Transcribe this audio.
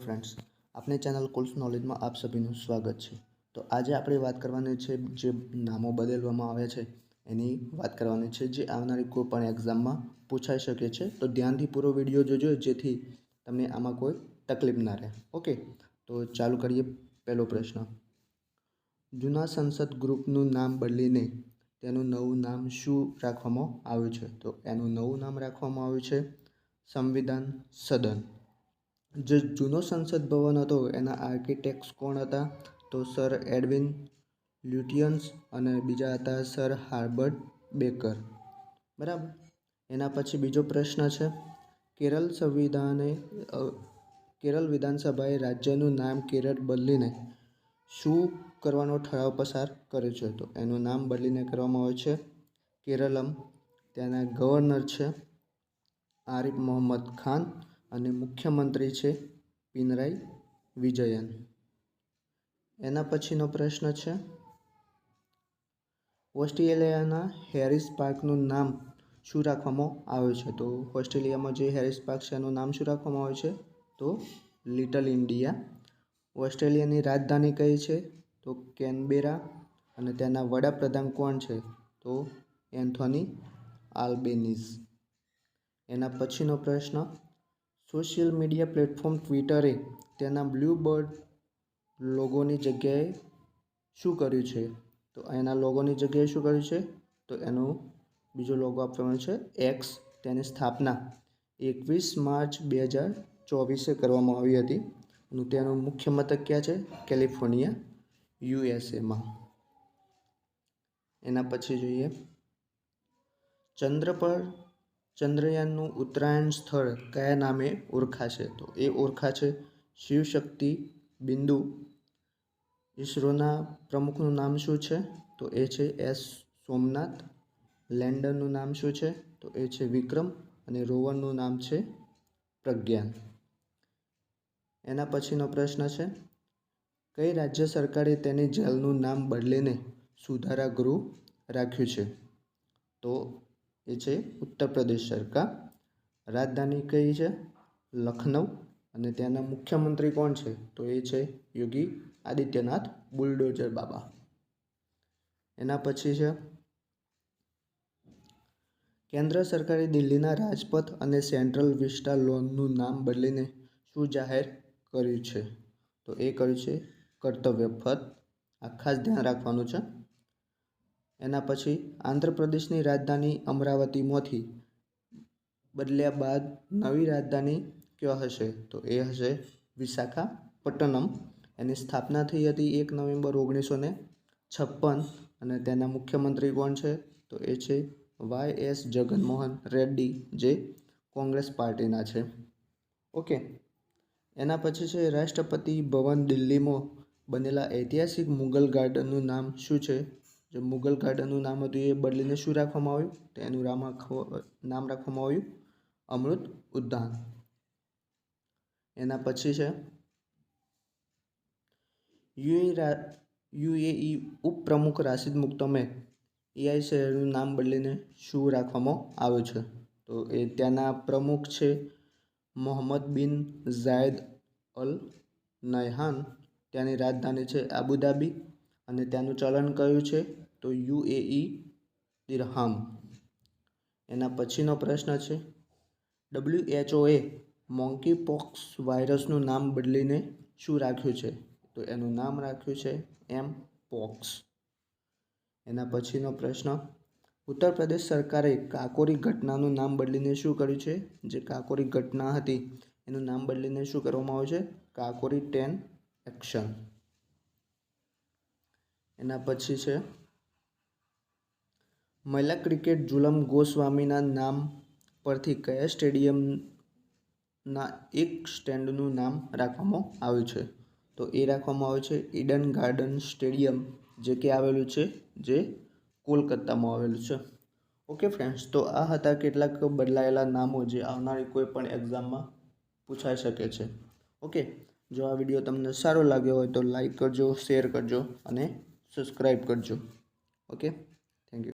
Friends, अपने channel कुल्स knowledge में आप सभी स्वागत है। तो आज आप बात करवानी है जो नामों बदलवामां आवे छे एनी बात करवानी है जे आवनारी कोईपण एक्जाम में पूछाई शके छे। तो ध्यान थी पूरो विडियो जोजो जेथी तमने आमां कोई तकलीफ ना रहे। ओके, तो चालू करिए। पहलो प्रश्न, जूना संसद ग्रुपनुं नाम बदलीने तेनुं नवुं नाम शुं राखवामां आव्युं छे? तो एनुं नवुं नाम राखवामां आव्युं छे संविधान सदन। जो जूनो संसद भवन हतो एना आर्किटेक्ट्स कोण हता? तो सर एडविन ल्यूटियन्स अने बीजा हता सर हार्बर्ट बेकर। बराबर। एना पछी बीजो प्रश्न है, केरल विधानसभाए राज्यनुं नाम केरल बदलीने शुं करवानो ठराव पसार कर्यो छे? तो एनुं नाम बदलीने करवामां आवे छे केरलम। त्याना गवर्नर छे आरिफ मोहम्मद खान अने मुख्यमंत्री छे पिनराई विजयन। एना पछीनो प्रश्न है, ऑस्ट्रेलियाना हेरिस पार्कनुं नाम शुं राखवामां आव्युं छे? तो ऑस्ट्रेलिया में जो हेरिस पार्क छे एनुं नाम शुं राखवामां आव्युं छे? तो लिटल इंडिया। ऑस्ट्रेलियानी राजधानी कई छे? तो कैनबेरा। अने तेना वडाप्रधान कोण छे? तो एंथोनी आल्बेनीज। एना पछीनो प्रश्न, सोशियल मीडिया प्लेटफॉर्म ट्विटरे तेना ब्लू बर्ड लोगोनी जग्याए शुं कर्युं छे? तो एना लोगोनी जग्याए शुं कर्युं छे? तो एनो बीजो लोगो आपवानो छे एक्स। तेनी स्थापना 21 मार्च 2024 करवामां आवी हती अने तेनुं मुख्य मथक क्या छे? कैलिफोर्निया, USA में। एना पछी जोईए, चंद्र पर चंद्रयाननुं उत्तरायण स्थळ कया नामे ओळखाशे? तो ए ओळखाशे शिवशक्ति बिंदु। इसरोना प्रमुखनुं नाम शुं छे? तो ए छे एस सोमनाथ। लैंडरनुं नाम शुं छे? तो ए छे विक्रम अने रोवरनुं नाम छे प्रज्ञान। एना पछीनो प्रश्न है, कई राज्य सरकारे तेनी जेलनुं नाम बदलीने सुधारा गृह राख्युं छे? तो ए छे उत्तर प्रदेश सरकार। राजधानी कई छे? लखनऊ। अने त्याना मुख्यमंत्री कोण छे? तो ए छे योगी आदित्यनाथ बुलडोजर बाबा। एना पछी छे, केन्द्र सरकारे दिल्लीना राजपथ अने सेंट्रल विस्टा लोननुं नाम बदलीने शुं जाहेर कर्युं छे? तो ए कर्युं छे कर्तव्य पथ। आ खास ध्यान राखवानुं छे। एना पछी आंध्र प्रदेशनी राजधानी अमरावतीमांथी बदल्या बाद नवी राजधानी क्यों हशे? तो ए हशे विशाखापट्टनम। एनी स्थापना थई हती 1 नवेम्बर 1956 अने तेना मुख्यमंत्री कोण छे? तो ए छे YS जगनमोहन रेड्डी, जे कांग्रेस पार्टीना छे। ओके, एना पछी छे राष्ट्रपति भवन दिल्ली में बनेला ऐतिहासिक मुगल गार्डननुं नाम शुं छे? जो मुगल गार्डननुं नाम हतुं ए बदलीने शुं राखवामां आव्युं? तो एनुं नाम राखवामां आव्युं अमृत उद्यान। एना पछी छे UAE उपप्रमुख राशिद मुक्तमे AI शहेरनुं नाम बदलीने शुं राखवामां आव्युं छे? तो ए त्याना प्रमुख छे मोहम्मद बिन जायद अल नहयान। त्यानी राजधानी छे आबुधाबी अने त्यानुं चलन कयुं छे? तो UAE दिरहाम। एना पछीनो प्रश्न है, WHO मोंकी पॉक्स वायरसनुं नाम बदलीने शुं राख्युं छे? तो एनुं नाम राख्युं छे M pox। एना पछीनो प्रश्न, उत्तर प्रदेश सरकारे काकोरी घटनानुं नाम बदलीने शुं कर्युं छे? जे काकोरी घटना हती एनुं नाम बदलीने शुं करवामां आव्युं छे? काकोरी 10 एक्शन। एना पछी छे, महिला क्रिकेट झूलम गोस्वामीना नाम परथी कया स्टेडियमना एक स्टेडियमनुं नाम राखवामां आव्युं छे? तो ए राखवामां आव्युं छे ईडन गार्डन स्टेडियम, जे के आवेलुं छे जे कोलकातामां आवेलुं छे। ओके फ्रेंड्स, तो आ हता केटलाक बदलायेला नामों जे आवनारी कोईपण एक्जाममां पूछाई शके छे। ओके, जो आ विडियो तमने सारो लाग्यो होय तो लाइक करजो, शेर करजो अने सब्सक्राइब करजो। ओके।